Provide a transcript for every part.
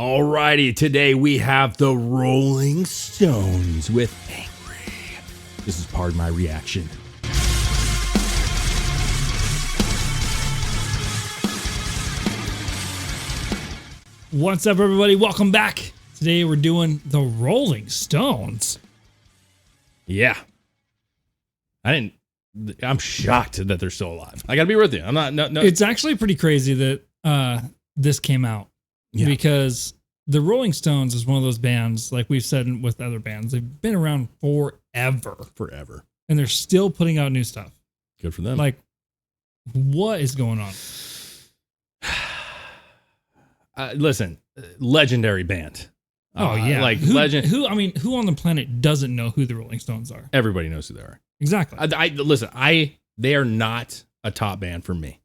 Alrighty, today we have the Rolling Stones with Angry. This is part of my reaction. What's up, everybody? Welcome back. Today we're doing the Rolling Stones. Yeah. I'm shocked that they're still alive. I gotta be with you. I'm not, no. It's actually pretty crazy that this came out because the Rolling Stones is one of those bands, like we've said with other bands, they've been around forever. And they're still putting out new stuff. Good for them. Like, what is going on? Listen, legendary band. Oh yeah, like legend. Who on the planet doesn't know who the Rolling Stones are? Everybody knows who they are. Exactly. They are not a top band for me.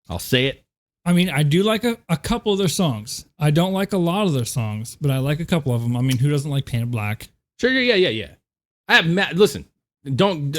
I'll say it. I mean, I do like a couple of their songs. I don't like a lot of their songs, but I like a couple of them. I mean, who doesn't like Painted Black? Sure, yeah. I have listen. Don't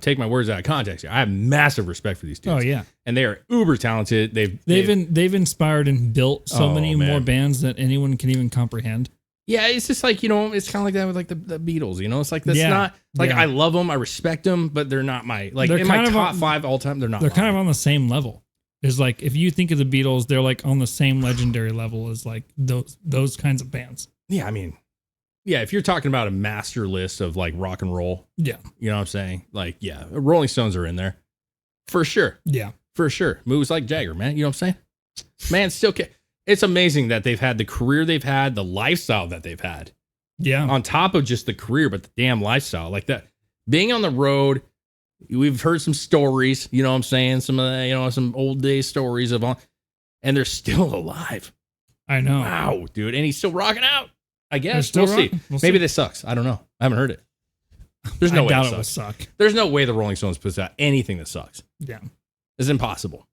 take my words out of context here. I have massive respect for these dudes. Oh yeah, and they are uber talented. They've inspired and built so many more bands that anyone can even comprehend. Yeah, it's just like, it's kind of like that with like the Beatles. It's like that's not like I love them, I respect them, but they're not my in my top five all time. They're not. They're kind of on the same level. Is like if you think of the Beatles, they're like on the same legendary level as like those kinds of bands. Yeah, I mean, yeah, if you're talking about a master list of like rock and roll, yeah, you know what I'm saying? Like, yeah, Rolling Stones are in there for sure. Yeah, for sure. Moves like Jagger, man. You know what I'm saying? Man, still, it's amazing that they've had the career they've had, the lifestyle that they've had. Yeah, on top of just the career, but the damn lifestyle, like that, being on the road. We've heard some stories, you know what I'm saying? Some of the, some old day stories of all, and they're still alive. I know. Wow, dude. And he's still rocking out. I guess. We'll see. Maybe this sucks. I don't know. I haven't heard it. There's no way it will suck. There's no way the Rolling Stones puts out anything that sucks. Yeah. It's impossible.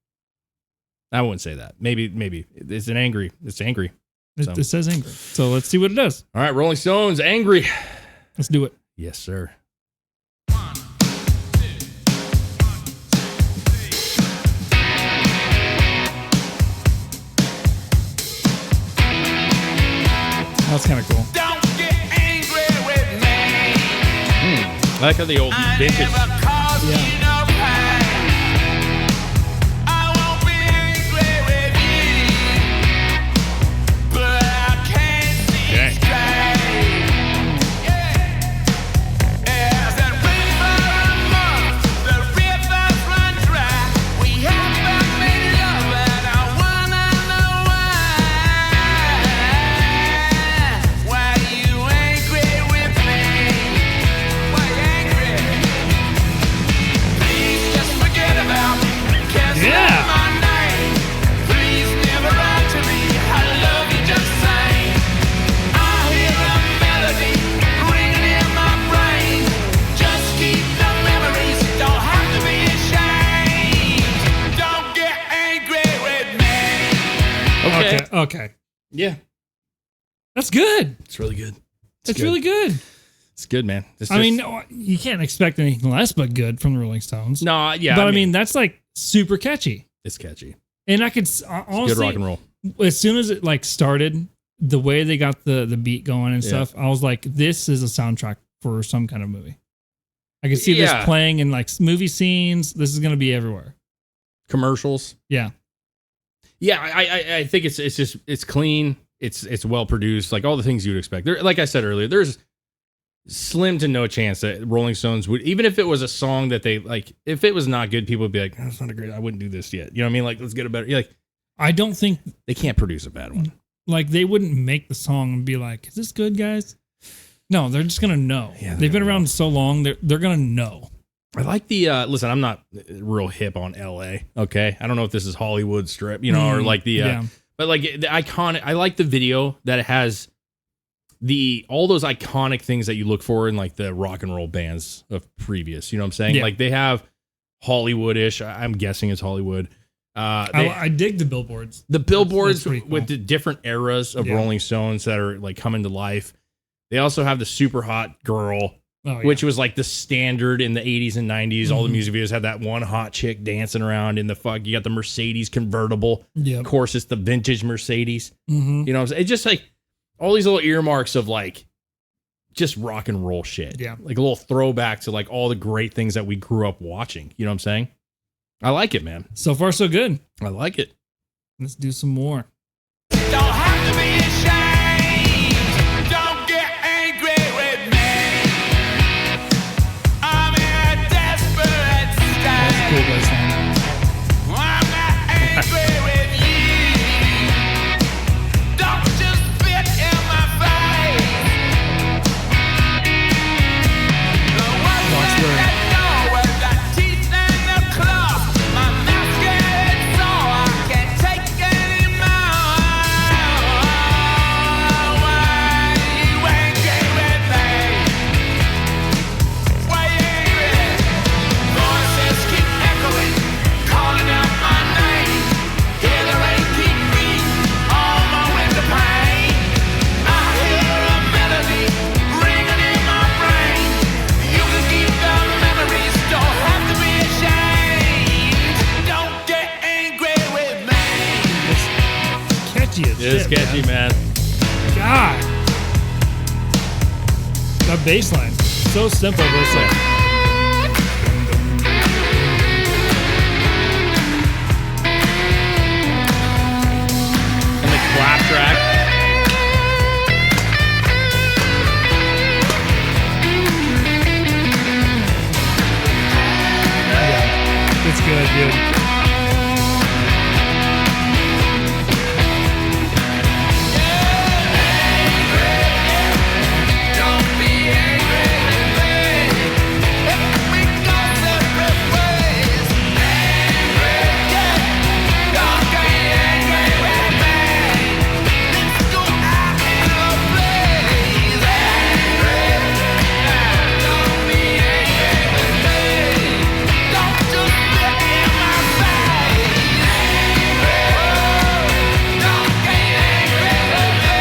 I wouldn't say that. Maybe. It's angry. It's angry. It says angry. So let's see what it does. All right, Rolling Stones, Angry. Let's do it. Yes, sir. That's kind of cool. Don't get angry with me. I like how the old vintage. Yeah. I won't be angry with you, but I can't see straight. As that river runs, the rivers run dry. We haven't made love, and I wanna know why. Why you angry with me? Why angry? Please just forget about me. Cancel my name. Please never write to me. I love you just the same. I hear a melody ringing in my brain. Just keep the memories. Don't have to be ashamed. Don't get angry with me. Okay. Yeah. That's good. It's really good. It's really good. It's good, man. You can't expect anything less but good from the Rolling Stones. No, yeah. But I mean, that's like super catchy. It's catchy. And I could honestly, Good rock and roll. as soon as it like started, the way they got the beat going and stuff, I was like, this is a soundtrack for some kind of movie. I could see this playing in like movie scenes. This is going to be everywhere. Commercials. Yeah. Yeah, I think it's clean. It's well produced. Like all the things you'd expect. Like I said earlier, there's slim to no chance that Rolling Stones would, even if it was a song that they like, if it was not good, people would be like, "That's not a great. I wouldn't do this yet." You know what I mean? Like, let's get a better. Like, I don't think they can't produce a bad one. Like they wouldn't make the song and be like, "Is this good, guys?" No, they're just gonna know. Yeah, they've been around so long. They're gonna know. I like the listen. I'm not real hip on L.A. Okay, I don't know if this is Hollywood Strip, or like the. But like the iconic. I like the video that it has. All those iconic things that you look for in like the rock and roll bands of previous, you know what I'm saying? Yeah. Like they have Hollywood-ish. I'm guessing it's Hollywood. I dig the billboards. The billboards that's cool. with the different eras of Rolling Stones that are like coming to life. They also have the super hot girl which was like the standard in the 80s and 90s. All the music videos had that one hot chick dancing around in the you got the Mercedes convertible. Of course, it's the vintage Mercedes. You know what I'm saying? It's just like all these little earmarks of like just rock and roll shit. Yeah. Like a little throwback to like all the great things that we grew up watching. You know what I'm saying? I like it, man. So far, so good. I like it. Let's do some more. Don't have to be ashamed. Don't get angry with me. I'm in a desperate state. Cool guys song. I'm not angry with you. Don't just spit in my face. The ones Roxbury. that know with the teeth and the claws. My mouth's getting sore. I can't take anymore. Why you angry with me? Why you angry? Voices keep echoing, calling out my name. Hear the rain keep beating on my window pane. I hear a melody ringing in my brain. You can keep the memories, don't have to be ashamed. Don't get angry with me. Catchy as It is shit, catchy, man. God. That bass line. So simple, but it's like, And the clap track. it's good, dude. Don't be angry with me. If we go separate ways, angry, yeah. Don't get angry with me. Let's go out in a blaze, angry. Don't be angry with me. Don't just spit in my face, angry. Don't get angry with me.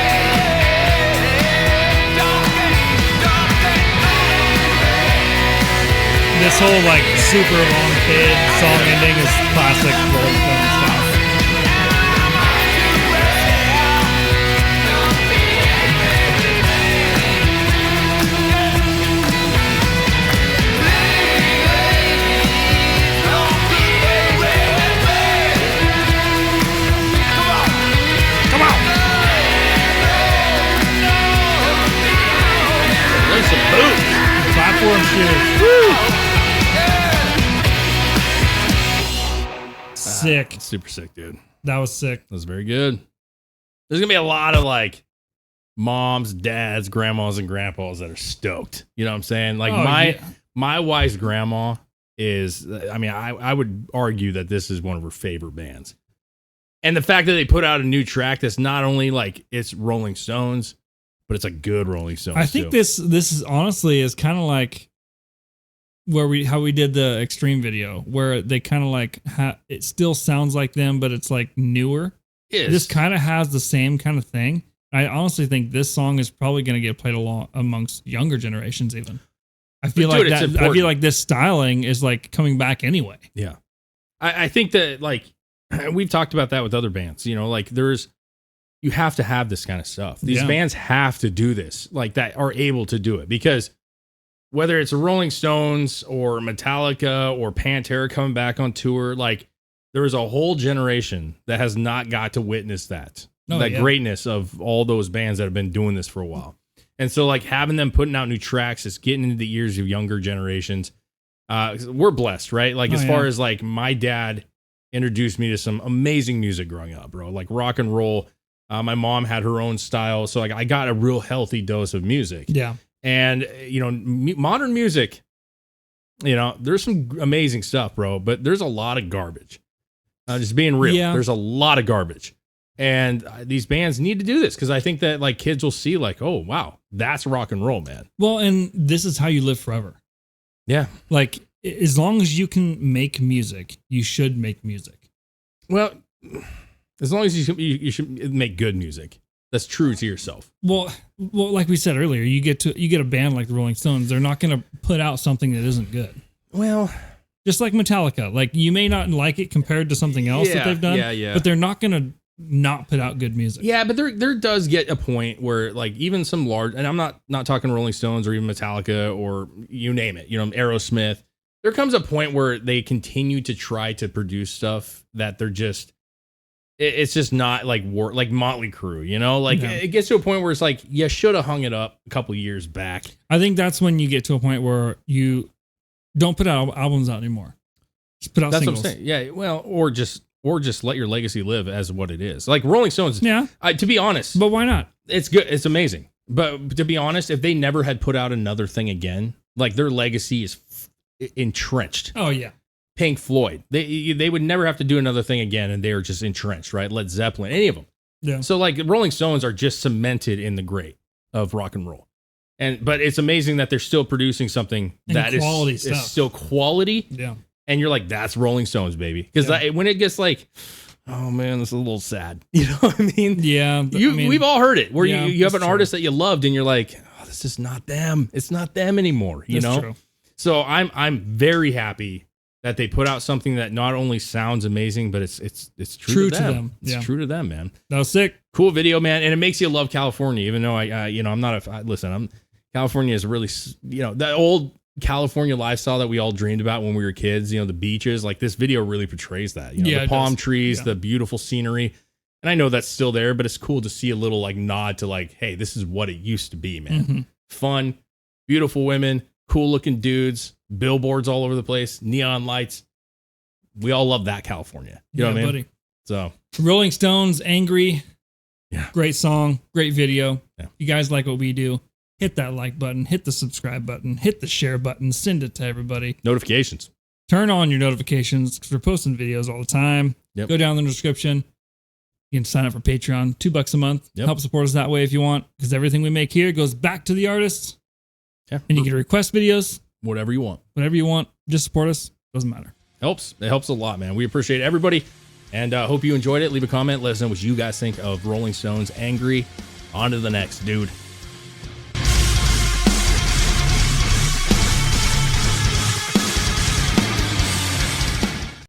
This whole like super long fade song ending is classic Rolling Stone style. Play some boots. Platform shoes. Sick. Super sick, dude. That was sick. That was very good. There's gonna be a lot of like moms, dads, grandmas, and grandpas that are stoked. You know what I'm saying? Like Oh, my yeah. my wife's grandma is. I mean, I would argue that this is one of her favorite bands. And the fact that they put out a new track that's not only like it's Rolling Stones, but it's a good Rolling Stones. I think too. this is honestly is kind of like how we did the Extreme video, where they kind of like it still sounds like them, but it's like newer. is. This kind of has the same kind of thing. I honestly think this song is probably going to get played along amongst younger generations. Even I feel But, dude, like it's that. I important. feel like this styling is like coming back anyway. Yeah. I think that like we've talked about that with other bands, you know, like you have to have this kind of stuff. These Yeah. bands have to do this, like that are able to do it, because whether it's a Rolling Stones or Metallica or Pantera coming back on tour, like there is a whole generation that has not got to witness that greatness of all those bands that have been doing this for a while. And so like having them putting out new tracks, it's getting into the ears of younger generations. We're blessed, right? Like as far as like my dad introduced me to some amazing music growing up, bro, like rock and roll. My mom had her own style. So like I got a real healthy dose of music. Yeah. And, you know, modern music, you know, there's some amazing stuff, bro, but there's a lot of garbage. Just being real. Yeah. There's a lot of garbage. And these bands need to do this because I think that like kids will see like, oh, wow, that's rock and roll, man. Well, and this is how you live forever. Yeah. Like as long as you can make music, you should make music. Well, as long as you should make good music. that's true to yourself. Well, like we said earlier, you get a band like the Rolling Stones, they're not going to put out something that isn't good. Well, just like Metallica, like you may not like it compared to something else that they've done, but they're not going to not put out good music. Yeah, but there does get a point where like even some large, and I'm not talking Rolling Stones or even Metallica or you name it, Aerosmith. There comes a point where they continue to try to produce stuff that they're just, it's just not like like Motley Crue, it gets to a point where it's like, you should have hung it up a couple years back. I think that's when you get to a point where you don't put out albums out anymore. Just put out singles. What I'm saying. Yeah. Well, or just let your legacy live as what it is. Like Rolling Stones. Yeah. To be honest. But why not? It's good. It's amazing. But to be honest, if they never had put out another thing again, like their legacy is entrenched. Oh yeah. Pink Floyd, they would never have to do another thing again, and they are just entrenched, right? Led Zeppelin, any of them. Yeah. So like Rolling Stones are just cemented in the great of rock and roll, but it's amazing that they're still producing something that is still quality. Yeah. And you're like, that's Rolling Stones, baby. Because when it gets like, oh man, this is a little sad. You know what I mean? Yeah. We've all heard it where you have an artist that you loved, and you're like, oh, this is not them. It's not them anymore. That's true. So I'm very happy that they put out something that not only sounds amazing, but it's true to them. It's true to them, man. That was sick. Cool video, man. And it makes you love California, even though California is really, that old California lifestyle that we all dreamed about when we were kids, the beaches, like this video really portrays that, the palm trees, the beautiful scenery. And I know that's still there, but it's cool to see a little like nod to like, hey, this is what it used to be, man. Mm-hmm. Fun, beautiful women, cool looking dudes, billboards all over the place, neon lights. We all love that California. You know what I mean? Buddy. So Rolling Stones, Angry. Yeah. Great song, great video. Yeah. You guys like what we do, hit that like button, hit the subscribe button, hit the share button, send it to everybody. Notifications. Turn on your notifications because we're posting videos all the time. Yep. Go down in the description. You can sign up for Patreon, $2 a month. Yep. Help support us that way if you want, because everything we make here goes back to the artists. Yeah. And you can request videos. Whatever you want. Whatever you want. Just support us. Doesn't matter. Helps. It helps a lot, man. We appreciate everybody. And hope you enjoyed it. Leave a comment. Let us know what you guys think of Rolling Stones' Angry. On to the next, dude.